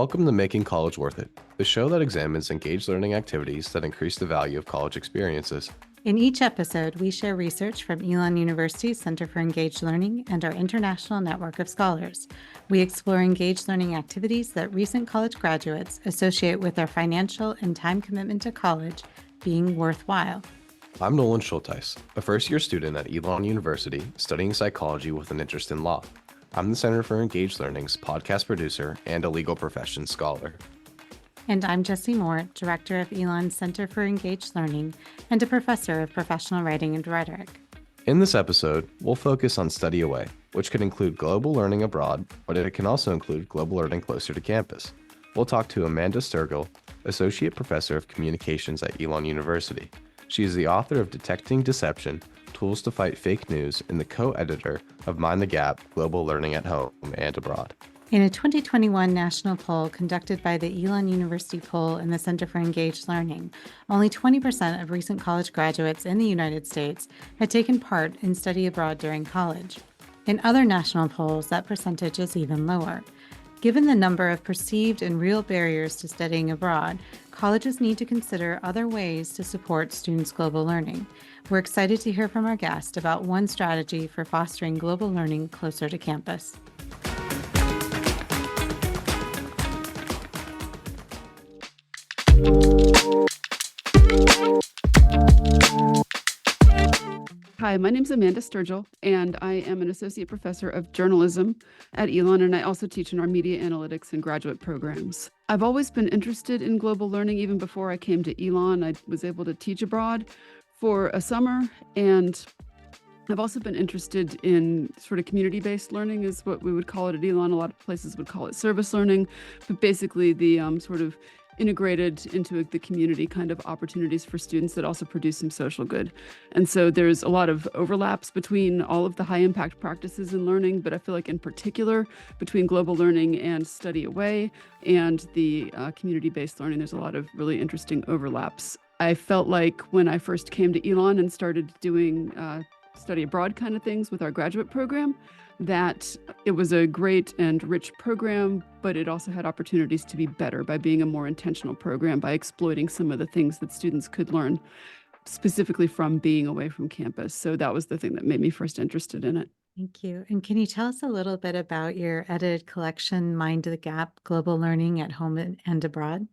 Welcome to Making College Worth It, the show that examines engaged learning activities that increase the value of college experiences. In each episode, we share research from Elon University's Center for Engaged Learning and our international network of scholars. We explore engaged learning activities that recent college graduates associate with their financial and time commitment to college being worthwhile. I'm Nolan Schultheis, a first-year student at Elon University studying psychology with an interest in law. I'm the Center for Engaged Learning's podcast producer and a legal professions scholar. And I'm Jessie Moore, director of Elon's Center for Engaged Learning and a professor of professional writing and rhetoric. In this episode, we'll focus on study away, which can include global learning abroad, but it can also include global learning closer to campus. We'll talk to Amanda Sturgill, associate professor of communications at Elon University. She is the author of Detecting Deception, Tools to Fight Fake News, and the co-editor of Mind the Gap, Global Learning at Home and Abroad. In a 2021 national poll conducted by the Elon University Poll and the Center for Engaged Learning, only 20% of recent college graduates in the United States had taken part in study abroad during college. In other national polls, that percentage is even lower. Given the number of perceived and real barriers to studying abroad, colleges need to consider other ways to support students' global learning. We're excited to hear from our guest about one strategy for fostering global learning closer to campus. Hi, my name is Amanda Sturgill, and I am an associate professor of journalism at Elon, and I also teach in our media analytics and graduate programs. I've always been interested in global learning. Even before I came to Elon, I was able to teach abroad for a summer, and I've also been interested in sort of community-based learning is what we would call it at Elon. A lot of places would call it service learning, but basically the sort of integrated into the community kind of opportunities for students that also produce some social good. And so there's a lot of overlaps between all of the high impact practices in learning, but I feel like in particular between global learning and study away and the community-based learning, there's a lot of really interesting overlaps. I felt like when I first came to Elon and started doing study abroad kind of things with our graduate program, that it was a great and rich program, but it also had opportunities to be better by being a more intentional program, by exploiting some of the things that students could learn specifically from being away from campus. So that was the thing that made me first interested in it. Thank you. And can you tell us a little bit about your edited collection, Mind the Gap, Global Learning at Home and Abroad?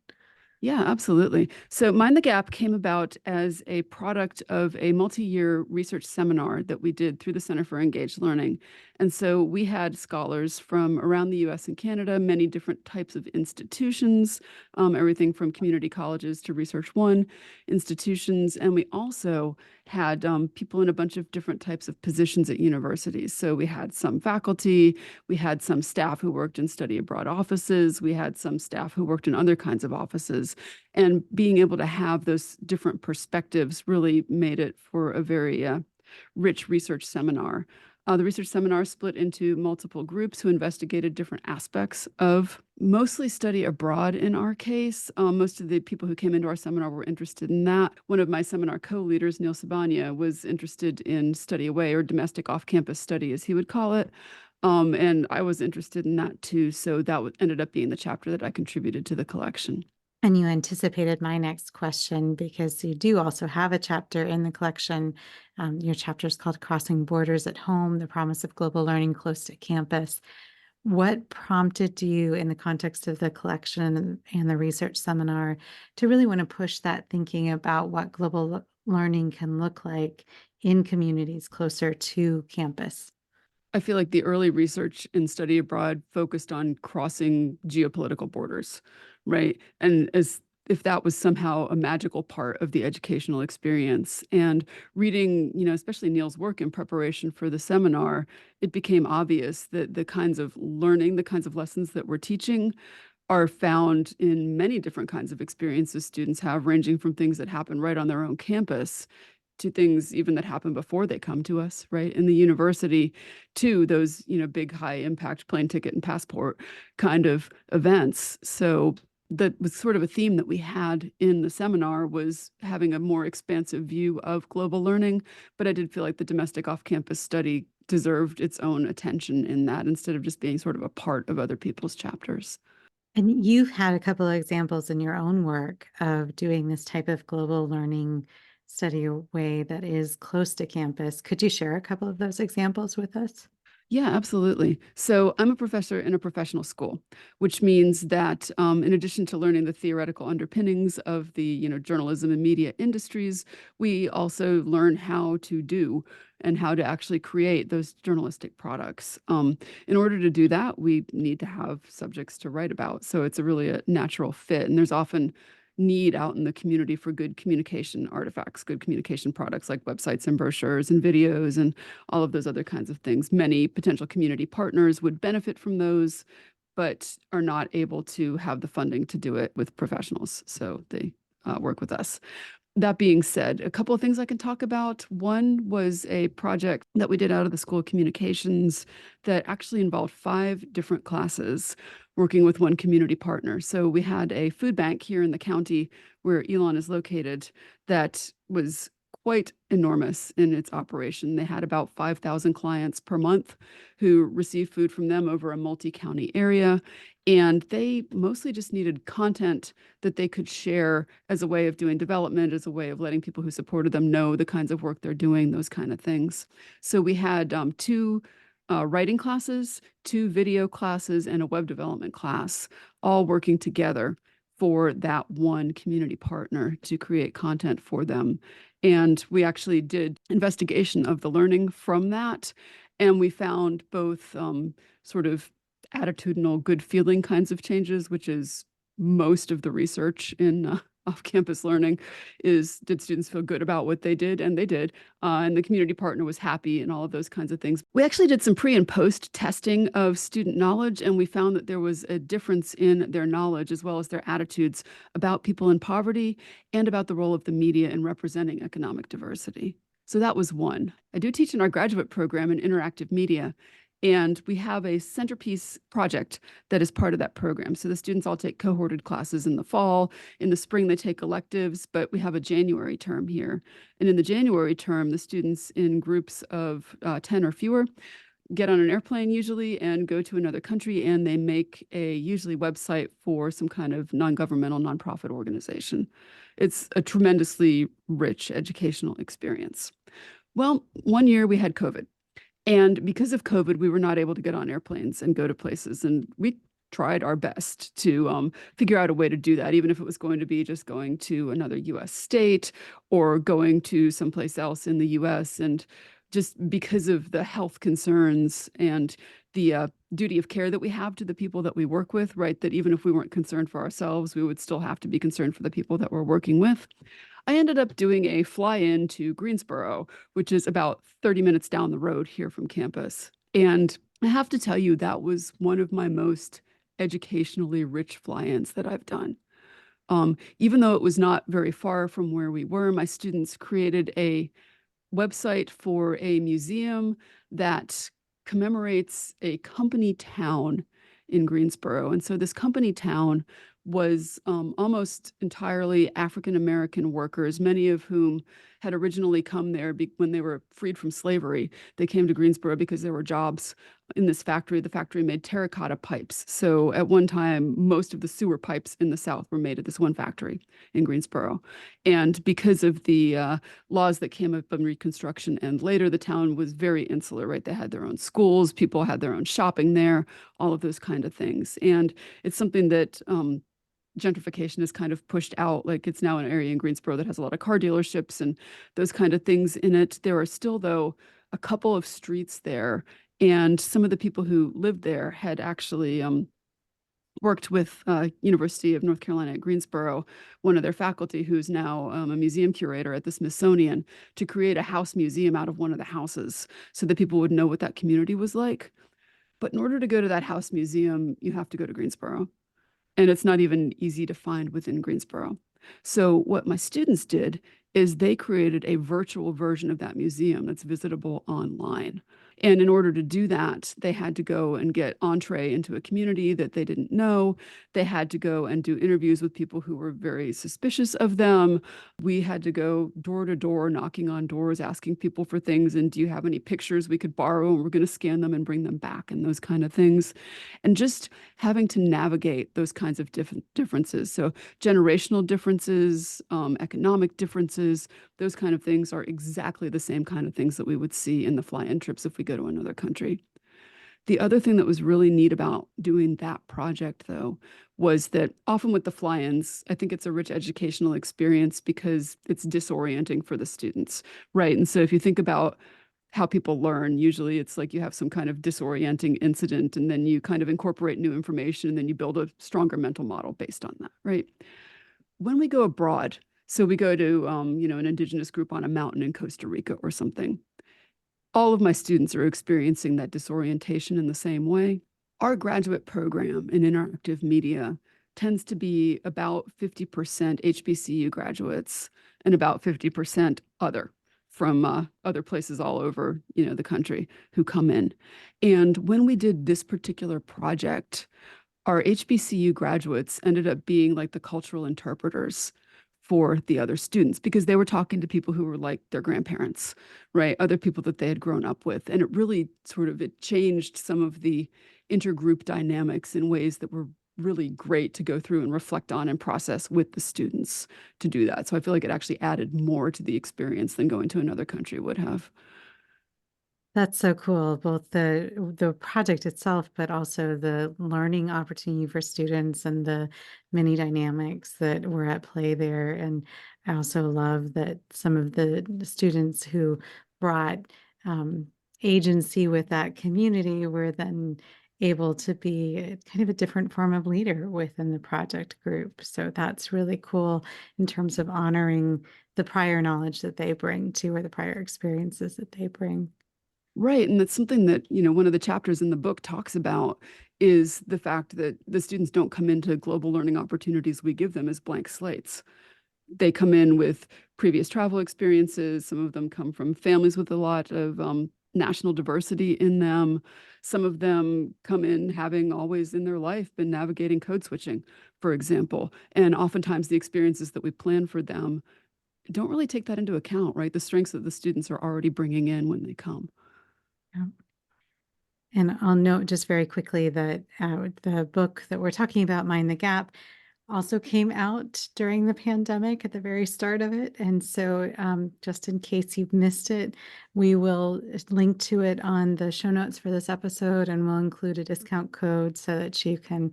Yeah, absolutely. So Mind the Gap came about as a product of a multi-year research seminar that we did through the Center for Engaged Learning. And so we had scholars from around the US and Canada, many different types of institutions, everything from community colleges to Research One institutions. And we also had people in a bunch of different types of positions at universities. So we had some faculty, we had some staff who worked in study abroad offices, we had some staff who worked in other kinds of offices. And being able to have those different perspectives really made it for a very rich research seminar. The research seminar split into multiple groups who investigated different aspects of mostly study abroad in our case. Most of the people who came into our seminar were interested in that. One of my seminar co-leaders, Neil Sabania, was interested in study away or domestic off-campus study, as he would call it. And I was interested in that too. So that ended up being the chapter that I contributed to the collection. And you anticipated my next question because you do also have a chapter in the collection. Your chapter is called Crossing Borders at Home, the Promise of Global Learning Close to Campus. What prompted you in the context of the collection and the research seminar to really want to push that thinking about what global learning can look like in communities closer to campus? I feel like the early research in study abroad focused on crossing geopolitical borders, right? And as if that was somehow a magical part of the educational experience. And reading, especially Neil's work in preparation for the seminar, it became obvious that the kinds of learning, the kinds of lessons that we're teaching are found in many different kinds of experiences students have, ranging from things that happen right on their own campus to things even that happen before they come to us, right? In the university, to those, big high impact plane ticket and passport kind of events. So that was sort of a theme that we had in the seminar, was having a more expansive view of global learning. But I did feel like the domestic off-campus study deserved its own attention in that, instead of just being sort of a part of other people's chapters. And you've had a couple of examples in your own work of doing this type of global learning study way that is close to campus. Could you share a couple of those examples with us? Yeah, absolutely. So I'm a professor in a professional school, which means that in addition to learning the theoretical underpinnings of the journalism and media industries, we also learn how to do and how to actually create those journalistic products. In order to do that, we need to have subjects to write about. So it's really a natural fit. And there's often need out in the community for good communication artifacts, good communication products like websites and brochures and videos and all of those other kinds of things. Many potential community partners would benefit from those, but are not able to have the funding to do it with professionals. So they work with us. That being said, a couple of things I can talk about. One was a project that we did out of the School of Communications that actually involved 5 different classes working with one community partner. So we had a food bank here in the county where Elon is located that was quite enormous in its operation. They had about 5,000 clients per month who received food from them over a multi-county area. And they mostly just needed content that they could share as a way of doing development, as a way of letting people who supported them know the kinds of work they're doing, those kind of things. So we had 2 writing classes, 2 video classes, and a web development class, all working together for that one community partner to create content for them. And we actually did investigation of the learning from that. And we found both sort of attitudinal good feeling kinds of changes, which is most of the research in off-campus learning is, did students feel good about what they did? And they did. And the community partner was happy and all of those kinds of things. We actually did some pre and post testing of student knowledge, and we found that there was a difference in their knowledge as well as their attitudes about people in poverty and about the role of the media in representing economic diversity. So that was one. I do teach in our graduate program in interactive media, and we have a centerpiece project that is part of that program. So the students all take cohorted classes in the fall. In the spring, they take electives, but we have a January term here. And in the January term, the students in groups of 10 or fewer get on an airplane usually and go to another country, and they make a usually website for some kind of non-governmental nonprofit organization. It's a tremendously rich educational experience. Well, one year we had COVID. And because of COVID, we were not able to get on airplanes and go to places. And we tried our best to figure out a way to do that, even if it was going to be just going to another US state or going to someplace else in the US. And just because of the health concerns and the duty of care that we have to the people that we work with, right, that even if we weren't concerned for ourselves, we would still have to be concerned for the people that we're working with. I ended up doing a fly-in to Greensboro, which is about 30 minutes down the road here from campus. And I have to tell you, that was one of my most educationally rich fly-ins that I've done. Even though it was not very far from where we were, my students created a website for a museum that commemorates a company town in Greensboro. And so this company town was almost entirely African-American workers, many of whom had originally come there when they were freed from slavery. They came to Greensboro because there were jobs in this factory. The factory made terracotta pipes. So at one time, most of the sewer pipes in the South were made at this one factory in Greensboro. And because of the laws that came up in Reconstruction and later, the town was very insular, right? They had their own schools, people had their own shopping there, all of those kind of things. And it's something that gentrification is kind of pushed out. Like, it's now an area in Greensboro that has a lot of car dealerships and those kind of things in it. There are still, though, a couple of streets there. And some of the people who lived there had actually worked with University of North Carolina at Greensboro, one of their faculty who's now a museum curator at the Smithsonian, to create a house museum out of one of the houses so that people would know what that community was like. But in order to go to that house museum, you have to go to Greensboro. And it's not even easy to find within Greensboro. So what my students did is they created a virtual version of that museum that's visitable online. And in order to do that, they had to go and get entree into a community that they didn't know. They had to go and do interviews with people who were very suspicious of them. We had to go door to door, knocking on doors, asking people for things. And do you have any pictures we could borrow? And we're going to scan them and bring them back, and those kind of things. And just having to navigate those kinds of differences. So generational differences, economic differences, those kind of things are exactly the same kind of things that we would see in the fly-in trips if we go to another country. The other thing that was really neat about doing that project, though, was that often with the fly-ins, I think it's a rich educational experience because it's disorienting for the students, right? And so if you think about how people learn, usually it's like you have some kind of disorienting incident and then you kind of incorporate new information and then you build a stronger mental model based on that, right? When we go abroad, so we go to an indigenous group on a mountain in Costa Rica or something, all of my students are experiencing that disorientation in the same way. Our graduate program in interactive media tends to be about 50% HBCU graduates and about 50% other from other places all over, the country who come in. And when we did this particular project, our HBCU graduates ended up being like the cultural interpreters for the other students because they were talking to people who were like their grandparents, right? Other people that they had grown up with. And it really it changed some of the intergroup dynamics in ways that were really great to go through and reflect on and process with the students to do that. So I feel like it actually added more to the experience than going to another country would have. That's so cool, both the project itself, but also the learning opportunity for students and the many dynamics that were at play there. And I also love that some of the students who brought agency with that community were then able to be kind of a different form of leader within the project group. So that's really cool in terms of honoring the prior knowledge that they bring to, or the prior experiences that they bring. Right. And that's something that, one of the chapters in the book talks about is the fact that the students don't come into global learning opportunities we give them as blank slates. They come in with previous travel experiences. Some of them come from families with a lot of national diversity in them. Some of them come in having always in their life been navigating code switching, for example. And oftentimes the experiences that we plan for them don't really take that into account, right? The strengths that the students are already bringing in when they come. Yeah. And I'll note just very quickly that the book that we're talking about, Mind the Gap, also came out during the pandemic at the very start of it. And so just in case you've missed it, we will link to it on the show notes for this episode, and we'll include a discount code so that you can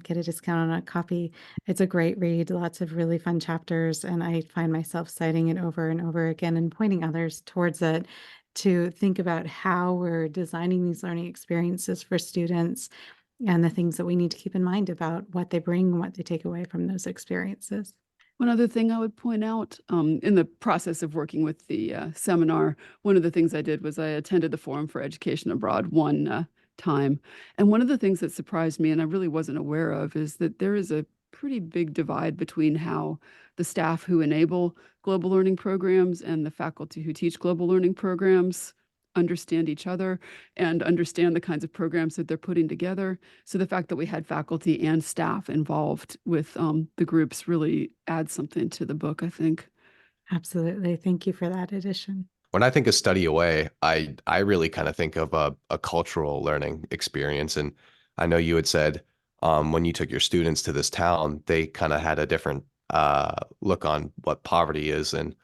get a discount on a copy. It's a great read, lots of really fun chapters, and I find myself citing it over and over again and pointing others towards it to think about how we're designing these learning experiences for students and the things that we need to keep in mind about what they bring and what they take away from those experiences. One other thing I would point out in the process of working with the seminar, one of the things I did was I attended the Forum for Education Abroad one time. And one of the things that surprised me, and I really wasn't aware of, is that there is a pretty big divide between how the staff who enable global learning programs and the faculty who teach global learning programs understand each other and understand the kinds of programs that they're putting together. So the fact that we had faculty and staff involved with the groups really adds something to the book, I think. Absolutely. Thank you for that addition. When I think of study away, I really kind of think of a cultural learning experience. And I know you had said when you took your students to this town, they kind of had a different look on what poverty is. And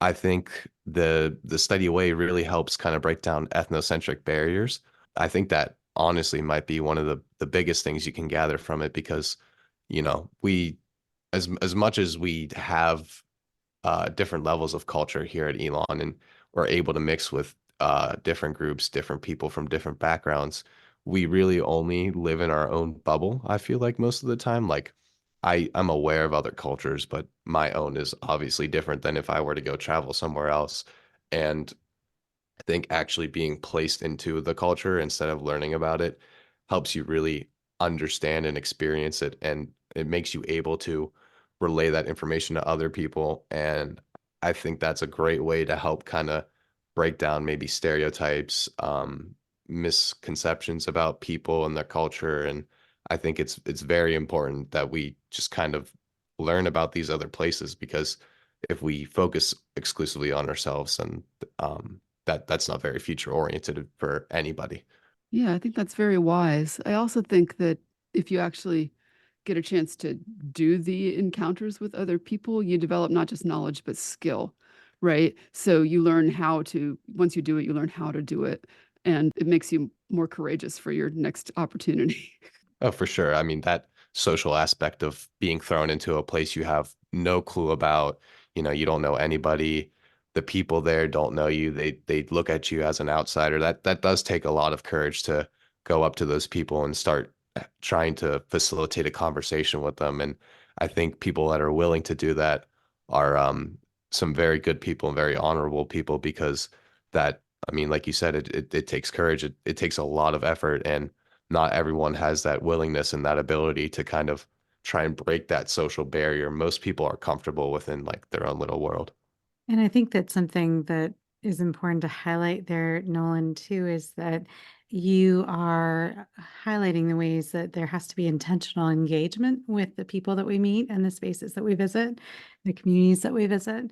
I think the study away really helps kind of break down ethnocentric barriers. I think that honestly might be one of the biggest things you can gather from it because, we as much as we have different levels of culture here at Elon, and we're able to mix with different groups, different people from different backgrounds, we really only live in our own bubble, I feel like most of the time. Like I'm aware of other cultures, but my own is obviously different than if I were to go travel somewhere else. And I think actually being placed into the culture instead of learning about it helps you really understand and experience it. And it makes you able to relay that information to other people. And I think that's a great way to help kind of break down maybe stereotypes, misconceptions about people and their culture. And I think it's very important that we just kind of learn about these other places, because if we focus exclusively on ourselves, and that's not very future oriented for anybody. Yeah, I think that's very wise. I also think that if you actually get a chance to do the encounters with other people, you develop not just knowledge, but skill, right? So you learn how to, once you do it, you learn how to do it. And it makes you more courageous for your next opportunity. Oh, for sure. I mean, that social aspect of being thrown into a place you have no clue about, you don't know anybody. The people there don't know you. They look at you as an outsider. That does take a lot of courage to go up to those people and start trying to facilitate a conversation with them. And I think people that are willing to do that are some very good people and very honorable people, because that, I mean, like you said, it takes courage. It takes a lot of effort, and not everyone has that willingness and that ability to kind of try and break that social barrier. Most people are comfortable within like their own little world. And I think that something that is important to highlight there, Nolan, too, is that you are highlighting the ways that there has to be intentional engagement with the people that we meet and the spaces that we visit, the communities that we visit.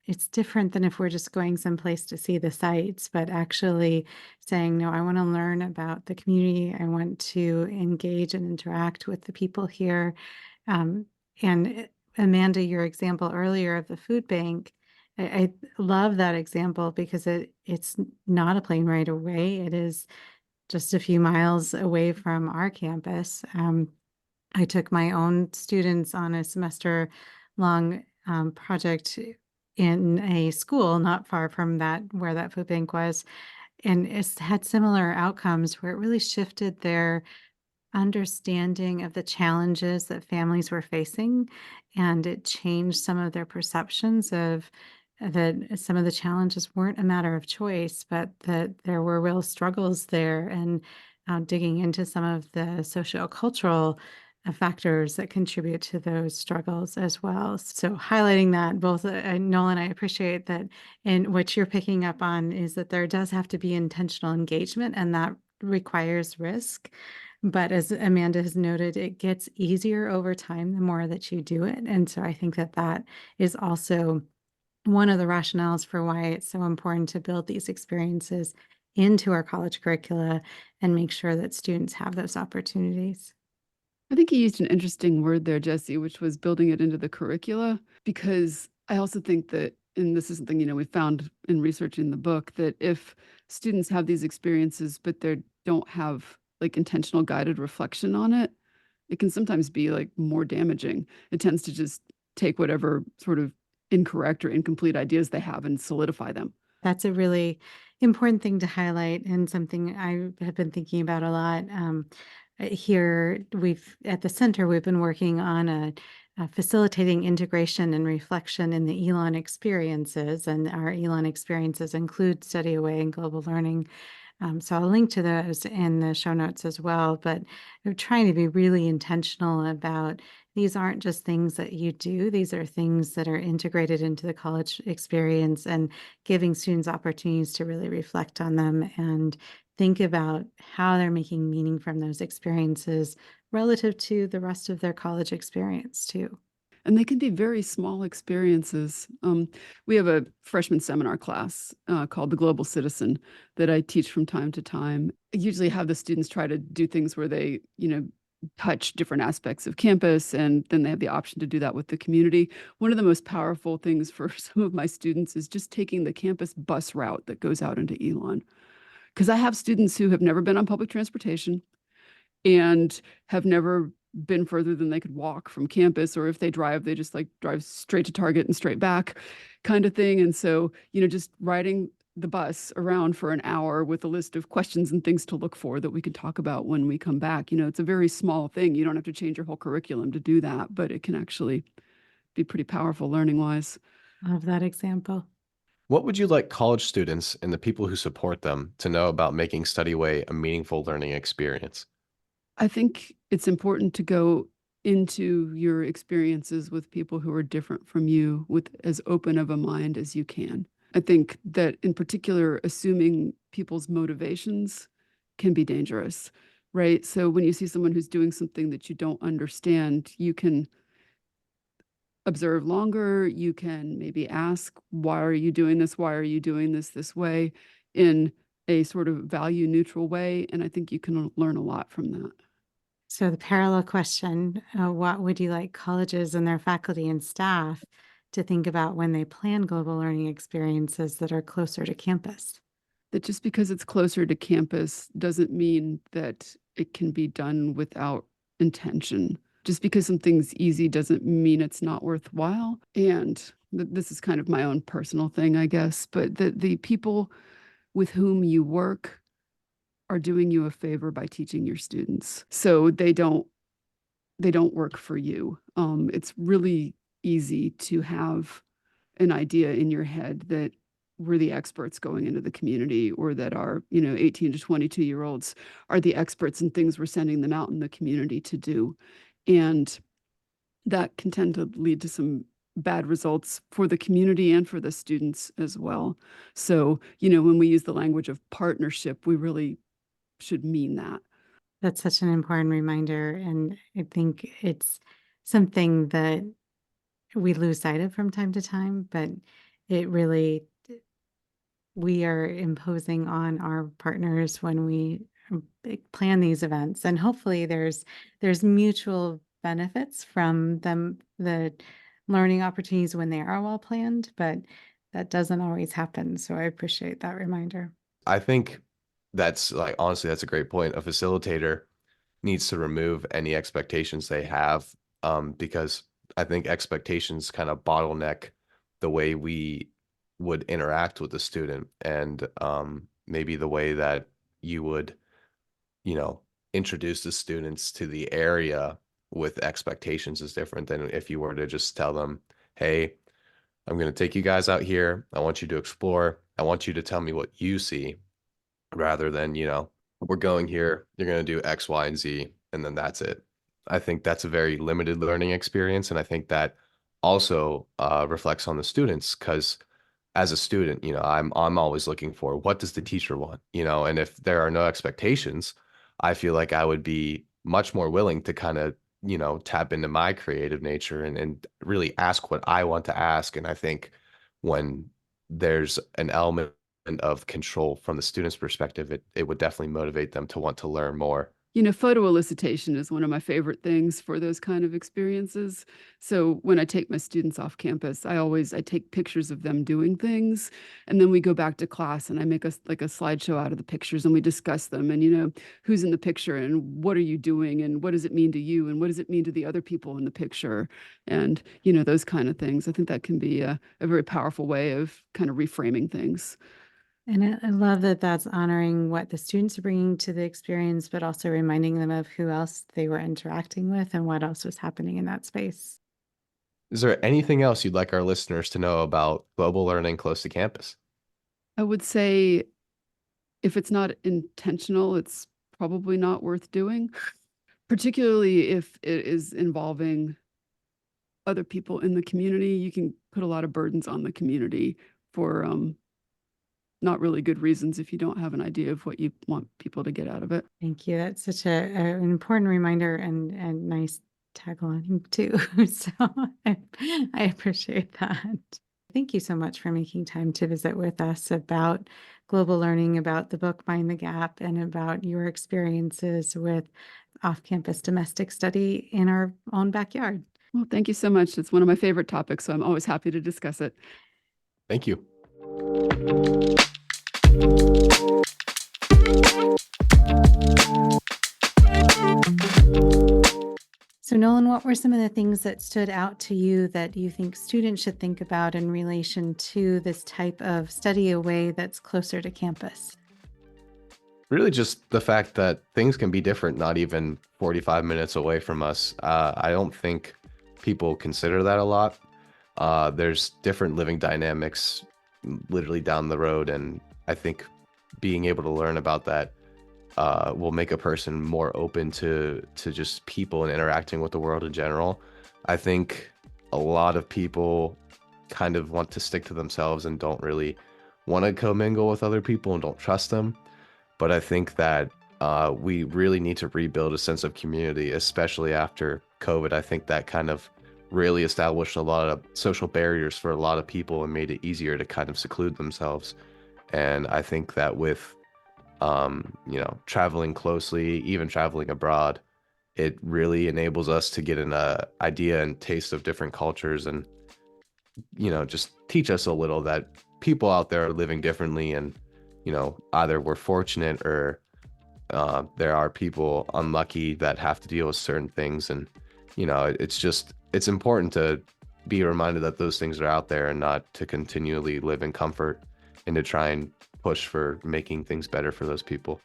It's different than if we're just going someplace to see the sights, but actually saying, no, I want to learn about the community. I want to engage and interact with the people here. Um, and Amanda, your example earlier of the food bank, I love that example because it's not a plane ride away. It is just a few miles away from our campus. I took my own students on a semester-long project in a school not far from that where that food bank was, and it's had similar outcomes where it really shifted their understanding of the challenges that families were facing, and it changed some of their perceptions of that some of the challenges weren't a matter of choice, but that there were real struggles there, and digging into some of the sociocultural factors that contribute to those struggles as well. So highlighting that both, Nolan, I appreciate that, and what you're picking up on is that there does have to be intentional engagement, and that requires risk. But as Amanda has noted, it gets easier over time the more that you do it. And so I think that that is also one of the rationales for why it's so important to build these experiences into our college curricula and make sure that students have those opportunities. I think you used an interesting word there, Jessie, which was building it into the curricula, because I also think that, and this is something, we found in researching the book, that if students have these experiences, but they don't have like intentional guided reflection on it, it can sometimes be like more damaging. It tends to just take whatever sort of incorrect or incomplete ideas they have and solidify them. That's a really important thing to highlight, and something I have been thinking about a lot. Here, at the center, we've been working on facilitating integration and reflection in the Elon experiences, and our Elon experiences include Study Away and Global Learning. So I'll link to those in the show notes as well, but I'm trying to be really intentional about these aren't just things that you do. These are things that are integrated into the college experience, and giving students opportunities to really reflect on them and think about how they're making meaning from those experiences relative to the rest of their college experience too. And they can be very small experiences. We have a freshman seminar class called The Global Citizen that I teach from time to time. I usually have the students try to do things where they, touch different aspects of campus, and then they have the option to do that with the community. One of the most powerful things for some of my students is just taking the campus bus route that goes out into Elon. Because I have students who have never been on public transportation and have never been further than they could walk from campus, or if they drive, they just like drive straight to Target and straight back kind of thing. And so, just riding the bus around for an hour with a list of questions and things to look for that we can talk about when we come back. It's a very small thing. You don't have to change your whole curriculum to do that, but it can actually be pretty powerful learning wise. Love that example. What would you like college students and the people who support them to know about making Study Away a meaningful learning experience? I think it's important to go into your experiences with people who are different from you with as open of a mind as you can. I think that in particular, assuming people's motivations can be dangerous, right? So when you see someone who's doing something that you don't understand, you can observe longer. You can maybe ask, why are you doing this? Why are you doing this way, in a sort of value neutral way? And I think you can learn a lot from that. So the parallel question, what would you like colleges and their faculty and staff to think about when they plan global learning experiences that are closer to campus? That just because it's closer to campus doesn't mean that it can be done without intention. Just because something's easy doesn't mean it's not worthwhile. And this is kind of my own personal thing, I guess, but the people with whom you work are doing you a favor by teaching your students. So they don't work for you. It's really easy to have an idea in your head that we're the experts going into the community, or that our 18 to 22-year-olds are the experts in things we're sending them out in the community to do. And that can tend to lead to some bad results for the community and for the students as well. So, when we use the language of partnership, we really should mean that. That's such an important reminder. And I think it's something that we lose sight of from time to time, but it really, we are imposing on our partners when we plan these events. And hopefully there's mutual benefits from them, the learning opportunities when they are well planned, but that doesn't always happen. So I appreciate that reminder. I think that's honestly, that's a great point. A facilitator needs to remove any expectations they have, because I think expectations kind of bottleneck the way we would interact with the student, and maybe the way that you would, introduce the students to the area with expectations is different than if you were to just tell them, hey, I'm going to take you guys out here. I want you to explore. I want you to tell me what you see, rather than, we're going here, you're going to do X, Y, and Z, and then that's it. I think that's a very limited learning experience. And I think that also reflects on the students, because as a student, I'm always looking for, what does the teacher want, and if there are no expectations, I feel like I would be much more willing to kind of, tap into my creative nature and really ask what I want to ask. And I think when there's an element of control from the student's perspective, it would definitely motivate them to want to learn more. Photo elicitation is one of my favorite things for those kind of experiences. So when I take my students off campus, I take pictures of them doing things, and then we go back to class and I make a slideshow out of the pictures, and we discuss them, and who's in the picture and what are you doing and what does it mean to you and what does it mean to the other people in the picture, and those kind of things. I think that can be a very powerful way of kind of reframing things. And I love that that's honoring what the students are bringing to the experience, but also reminding them of who else they were interacting with and what else was happening in that space. Is there anything else you'd like our listeners to know about global learning close to campus? I would say if it's not intentional, it's probably not worth doing, particularly if it is involving other people in the community. You can put a lot of burdens on the community for not really good reasons if you don't have an idea of what you want people to get out of it. Thank you. That's such an important reminder and nice tagline too. So I appreciate that. Thank you so much for making time to visit with us about global learning, about the book Mind the Gap, and about your experiences with off-campus domestic study in our own backyard. Well, thank you so much. It's one of my favorite topics, so I'm always happy to discuss it. Thank you. So Nolan, what were some of the things that stood out to you that you think students should think about in relation to this type of study away that's closer to campus? Really just the fact that things can be different, not even 45 minutes away from us. I don't think people consider that a lot. There's different living dynamics literally down the road, and I think being able to learn about that will make a person more open to just people and interacting with the world in general. I think a lot of people kind of want to stick to themselves and don't really want to commingle with other people and don't trust them. But I think that we really need to rebuild a sense of community, especially after COVID. I think that kind of really established a lot of social barriers for a lot of people and made it easier to kind of seclude themselves. And I think that with, traveling closely, even traveling abroad, it really enables us to get an idea and taste of different cultures and, just teach us a little that people out there are living differently. And, either we're fortunate or there are people unlucky that have to deal with certain things. And, it's important to be reminded that those things are out there and not to continually live in comfort and to try and push for making things better for those people.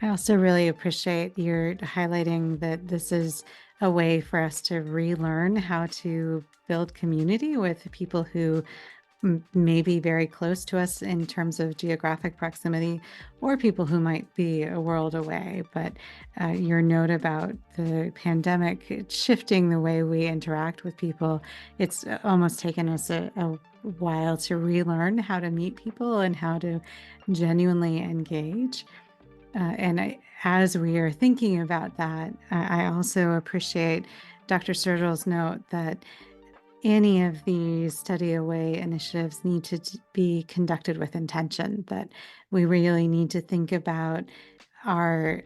I also really appreciate your highlighting that this is a way for us to relearn how to build community with people who may be very close to us in terms of geographic proximity, or people who might be a world away. But your note about the pandemic shifting the way we interact with people, it's almost taken us a while to relearn how to meet people and how to genuinely engage. As we are thinking about that, I also appreciate Dr. Sturgill's note that any of these study away initiatives need to be conducted with intention, that we really need to think about our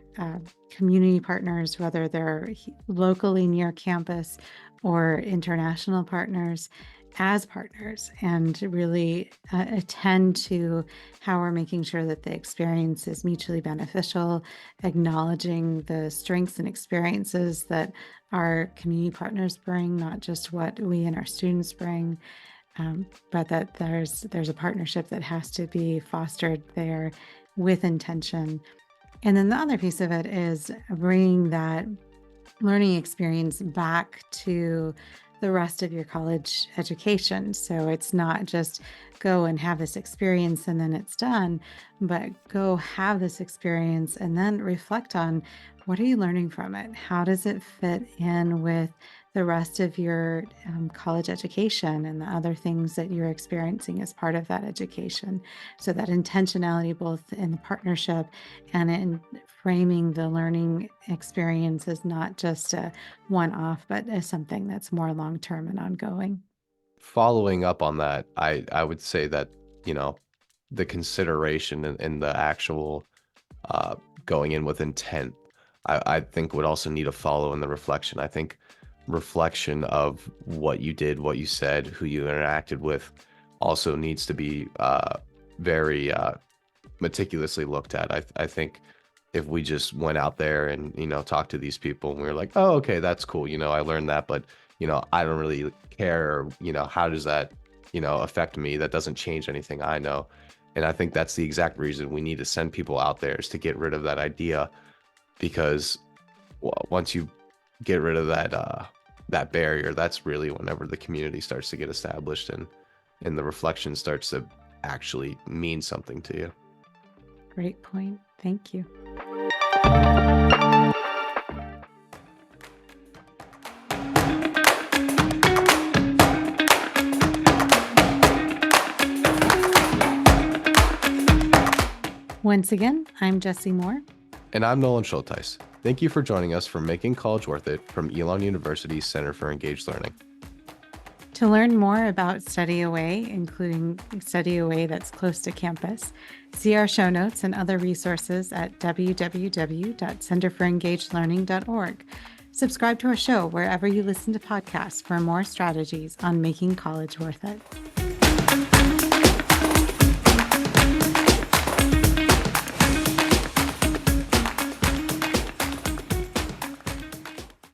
community partners, whether they're locally near campus or international partners, as partners, and really attend to how we're making sure that the experience is mutually beneficial, acknowledging the strengths and experiences that our community partners bring, not just what we and our students bring, but that there's a partnership that has to be fostered there with intention. And then the other piece of it is bringing that learning experience back to the rest of your college education. So it's not just go and have this experience and then it's done, but go have this experience and then reflect on what are you learning from it? How does it fit in with the rest of your college education and the other things that you're experiencing as part of that education? So that intentionality, both in the partnership and in framing the learning experience, is not just a one-off, but as something that's more long-term and ongoing. Following up on that, I would say that, the consideration and the actual going in with intent, I think would also need to follow in the reflection. I think reflection of what you did, what you said, who you interacted with also needs to be very meticulously looked at. I think if we just went out there and, talked to these people and we were like, oh, okay, that's cool. I learned that, but, I don't really care. How does that, affect me? That doesn't change anything I know. And I think that's the exact reason we need to send people out there, is to get rid of that idea, because once you get rid of that barrier, that's really whenever the community starts to get established and the reflection starts to actually mean something to you. Great point. Thank you. Once again, I'm Jessie Moore. And I'm Nolan Schultheis. Thank you for joining us for Making College Worth It from Elon University's Center for Engaged Learning. To learn more about Study Away, including Study Away that's close to campus, see our show notes and other resources at www.centerforengagedlearning.org. Subscribe to our show wherever you listen to podcasts for more strategies on making college worth it.